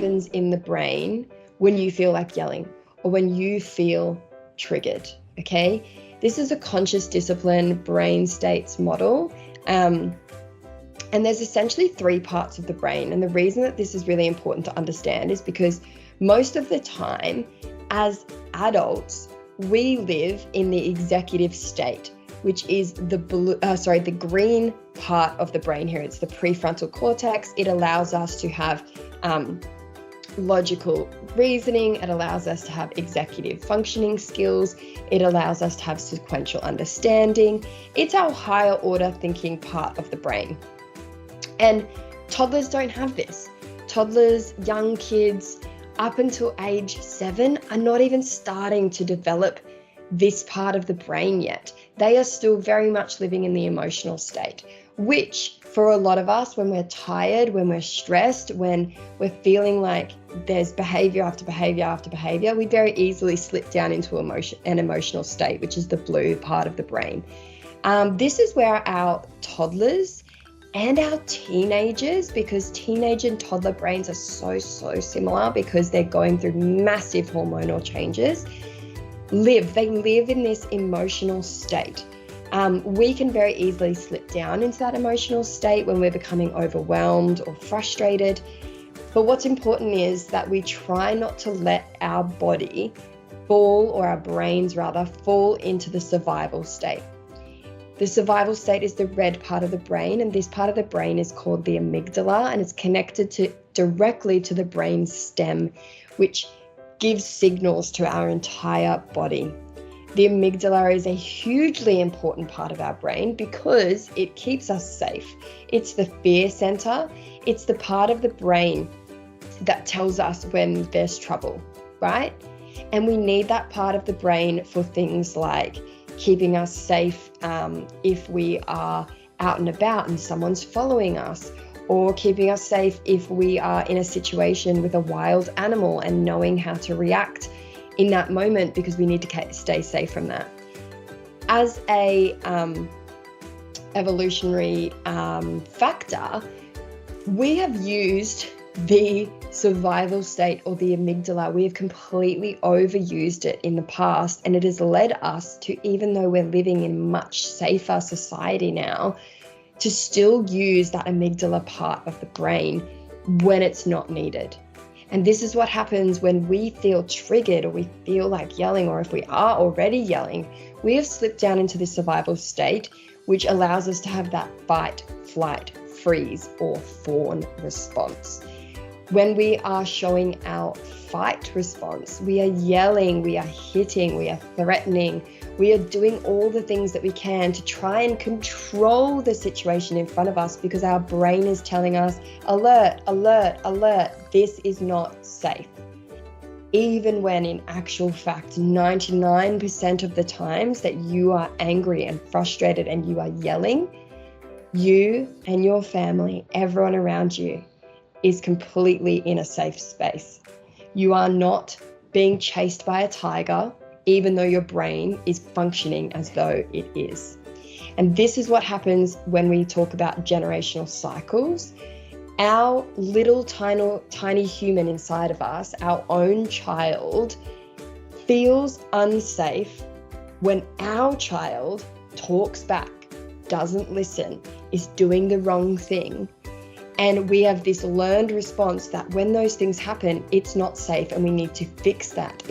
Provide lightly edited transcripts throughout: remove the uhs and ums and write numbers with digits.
happens in the brain when you feel like yelling or when you feel triggered, okay? This is a conscious discipline brain states model. And there's essentially 3 parts of the brain. And the reason that this is really important to understand is because most of the time as adults, we live in the executive state, which is the green part of the brain here. It's the prefrontal cortex. It allows us to have logical reasoning. It allows us to have executive functioning skills. It allows us to have sequential understanding. It's our higher order thinking part of the brain. And toddlers don't have this. Toddlers, young kids, up until age 7 are not even starting to develop this part of the brain yet. They are still very much living in the emotional state, which for a lot of us, when we're tired, when we're stressed, when we're feeling like there's behavior after behavior after behavior, we very easily slip down into an emotional state, which is the blue part of the brain. This is where our toddlers and our teenagers, because teenage and toddler brains are so similar because they're going through massive hormonal changes, live. They live in this emotional state. We can very easily slip down into that emotional state when we're becoming overwhelmed or frustrated. But what's important is that we try not to let our body fall, or our brains rather, fall into the survival state. The survival state is the red part of the brain, and this part of the brain is called the amygdala, and it's connected directly to the brain stem, which gives signals to our entire body. The amygdala is a hugely important part of our brain because it keeps us safe. It's the fear center. It's the part of the brain that tells us when there's trouble, right? And we need that part of the brain for things like keeping us safe if we are out and about and someone's following us, or keeping us safe if we are in a situation with a wild animal and knowing how to react in that moment, because we need to stay safe from that. As a evolutionary factor, we have used the survival state, or the amygdala. We have completely overused it in the past, and it has led us to, even though we're living in much safer society now, to still use that amygdala part of the brain when it's not needed. And this is what happens when we feel triggered, or we feel like yelling, or if we are already yelling, we have slipped down into the survival state, which allows us to have that fight, flight, freeze, or fawn response. When we are showing our fight response, we are yelling, we are hitting, we are threatening, we are doing all the things that we can to try and control the situation in front of us, because our brain is telling us, alert, alert, alert, this is not safe. Even when in actual fact, 99% of the times that you are angry and frustrated and you are yelling, you and your family, everyone around you, is completely in a safe space. You are not being chased by a tiger, even though your brain is functioning as though it is. And this is what happens when we talk about generational cycles. Our little tiny human inside of us, our own child, feels unsafe when our child talks back, doesn't listen, is doing the wrong thing. And we have this learned response that when those things happen, it's not safe and we need to fix that.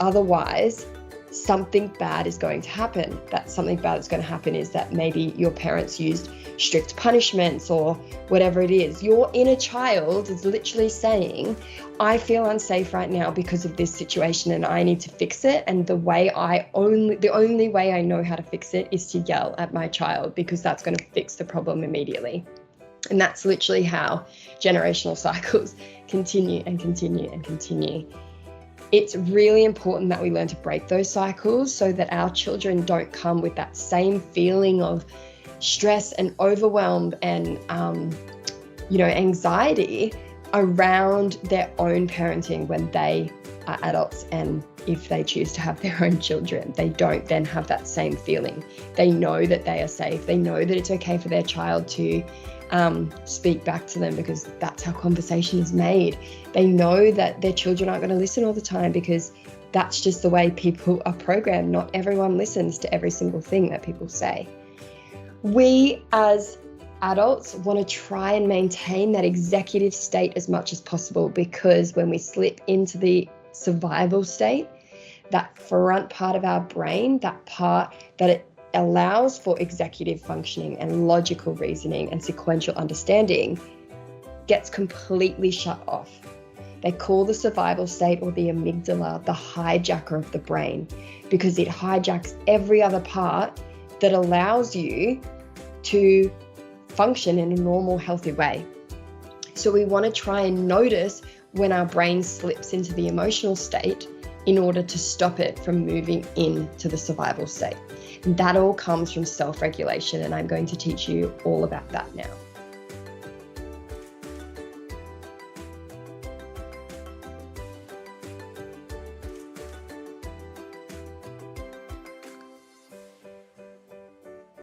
Otherwise, something bad is going to happen. That something bad that's going to happen is that maybe your parents used strict punishments or whatever it is. Your inner child is literally saying, I feel unsafe right now because of this situation and I need to fix it. And the only way I know how to fix it is to yell at my child, because that's going to fix the problem immediately. And that's literally how generational cycles continue and continue and continue. It's really important that we learn to break those cycles so that our children don't come with that same feeling of stress and overwhelm and anxiety around their own parenting when they are adults and if they choose to have their own children. They don't then have that same feeling. They know that they are safe. They know that it's okay for their child to speak back to them, because that's how conversation is made. They know that their children aren't going to listen all the time, because that's just the way people are programmed. Not everyone listens to every single thing that people say. We as adults want to try and maintain that executive state as much as possible, because when we slip into the survival state, that front part of our brain, that part that it allows for executive functioning and logical reasoning and sequential understanding, gets completely shut off. They call the survival state, or the amygdala, the hijacker of the brain, because it hijacks every other part that allows you to function in a normal, healthy way. So we want to try and notice when our brain slips into the emotional state in order to stop it from moving into the survival state. And that all comes from self-regulation, and I'm going to teach you all about that now.